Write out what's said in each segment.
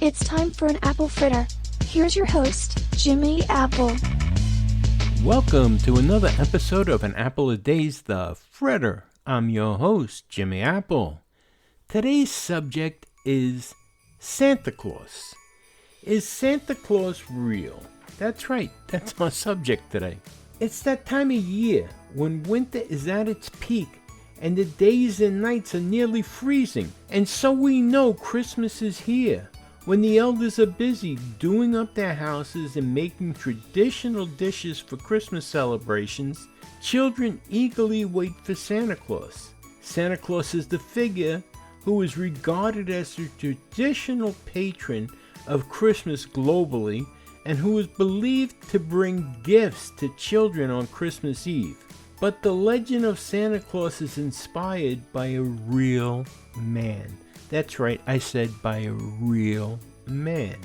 It's time for an apple fritter. Here's your host, Jimmy Apple. Welcome to another episode of An Apple a Day's The Fritter. I'm your host, Jimmy Apple. Today's subject is Santa Claus. Is Santa Claus real? That's right, that's our subject today. It's that time of year when winter is at its peak and the days and nights are nearly freezing. And so we know Christmas is here, when the elders are busy doing up their houses and making traditional dishes for Christmas celebrations. Children eagerly wait for Santa Claus. Santa Claus is the figure who is regarded as the traditional patron of Christmas globally and who is believed to bring gifts to children on Christmas Eve. But the legend of Santa Claus is inspired by a real man. That's right, I said by a real man.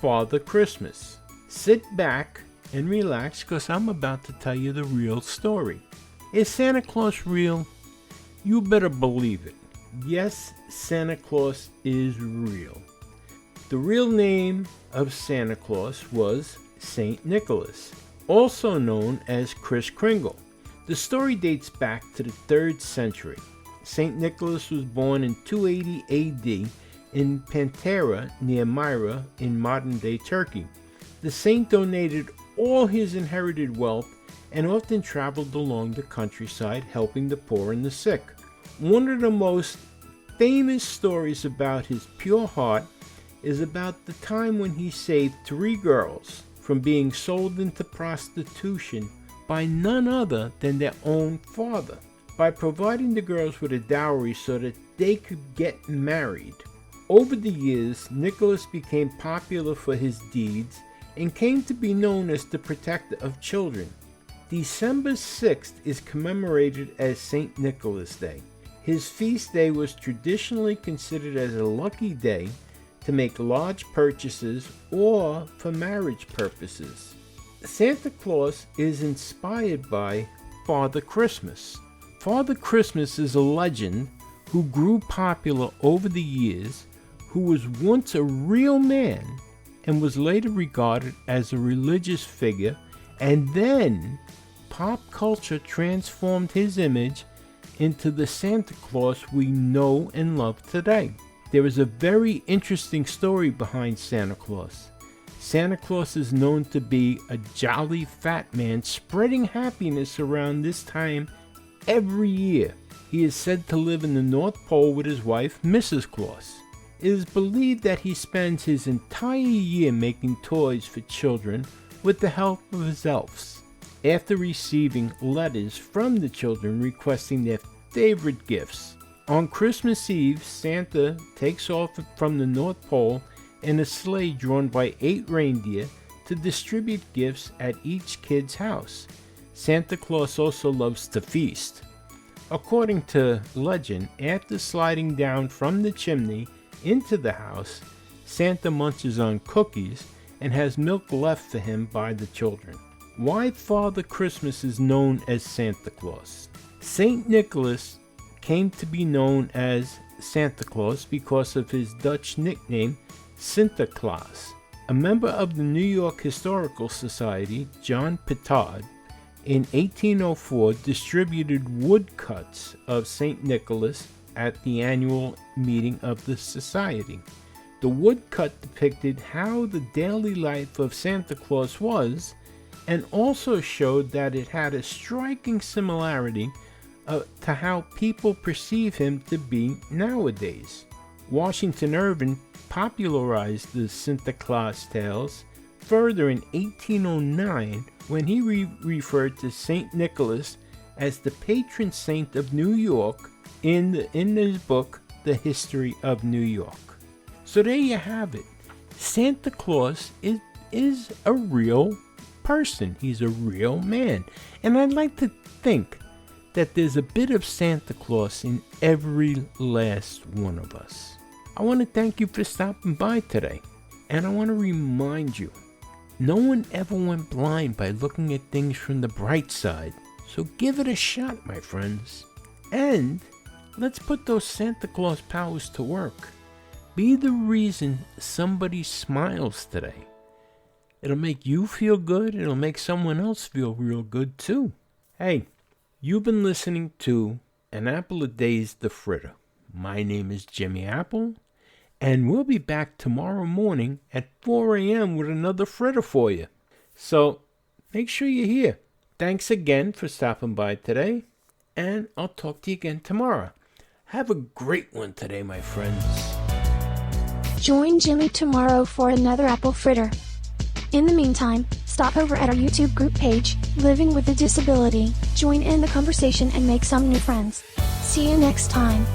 Father Christmas. Sit back and relax because I'm about to tell you the real story. Is Santa Claus real? You better believe it. Yes, Santa Claus is real. The real name of Santa Claus was Saint Nicholas, also known as Kris Kringle. The story dates back to the 3rd century. St. Nicholas was born in 280 AD in Pantera near Myra in modern-day Turkey. The saint donated all his inherited wealth and often traveled along the countryside helping the poor and the sick. One of the most famous stories about his pure heart is about the time when he saved 3 girls from being sold into prostitution by none other than their own father, by providing the girls with a dowry so that they could get married. Over the years, Nicholas became popular for his deeds and came to be known as the protector of children. December 6th is commemorated as St. Nicholas Day. His feast day was traditionally considered as a lucky day to make large purchases or for marriage purposes. Santa Claus is inspired by Father Christmas. Father Christmas is a legend who grew popular over the years, who was once a real man and was later regarded as a religious figure, and then pop culture transformed his image into the Santa Claus we know and love today. There is a very interesting story behind Santa Claus. Santa Claus is known to be a jolly fat man spreading happiness around this time every year. He is said to live in the North Pole with his wife, Mrs. Claus. It is believed that he spends his entire year making toys for children with the help of his elves. After receiving letters from the children requesting their favorite gifts, on Christmas Eve, Santa takes off from the North Pole in a sleigh drawn by 8 reindeer to distribute gifts at each kid's house. Santa Claus also loves to feast. According to legend, after sliding down from the chimney into the house, Santa munches on cookies and has milk left for him by the children. Why Father Christmas is known as Santa Claus? Saint Nicholas came to be known as Santa Claus because of his Dutch nickname Santa Claus. A member of the New York Historical Society, John Pittard, in 1804 distributed woodcuts of St. Nicholas at the annual meeting of the society. The woodcut depicted how the daily life of Santa Claus was, and also showed that it had a striking similarity to how people perceive him to be nowadays. Washington Irving popularized the Santa Claus tales further in 1809 when he referred to St. Nicholas as the patron saint of New York in his book, The History of New York. So there you have it. Santa Claus is a real person. He's a real man. And I'd like to think that there's a bit of Santa Claus in every last one of us. I want to thank you for stopping by today. And I want to remind you, no one ever went blind by looking at things from the bright side. So give it a shot, my friends. And let's put those Santa Claus powers to work. Be the reason somebody smiles today. It'll make you feel good. It'll make someone else feel real good too. Hey, you've been listening to An Apple a Day's the Fritter. My name is Jimmy Apple, and we'll be back tomorrow morning at 4 a.m. with another fritter for you. So make sure you're here. Thanks again for stopping by today, and I'll talk to you again tomorrow. Have a great one today, my friends. Join Jimmy tomorrow for another apple fritter. In the meantime, stop over at our YouTube group page, Living with a Disability, join in the conversation and make some new friends. See you next time.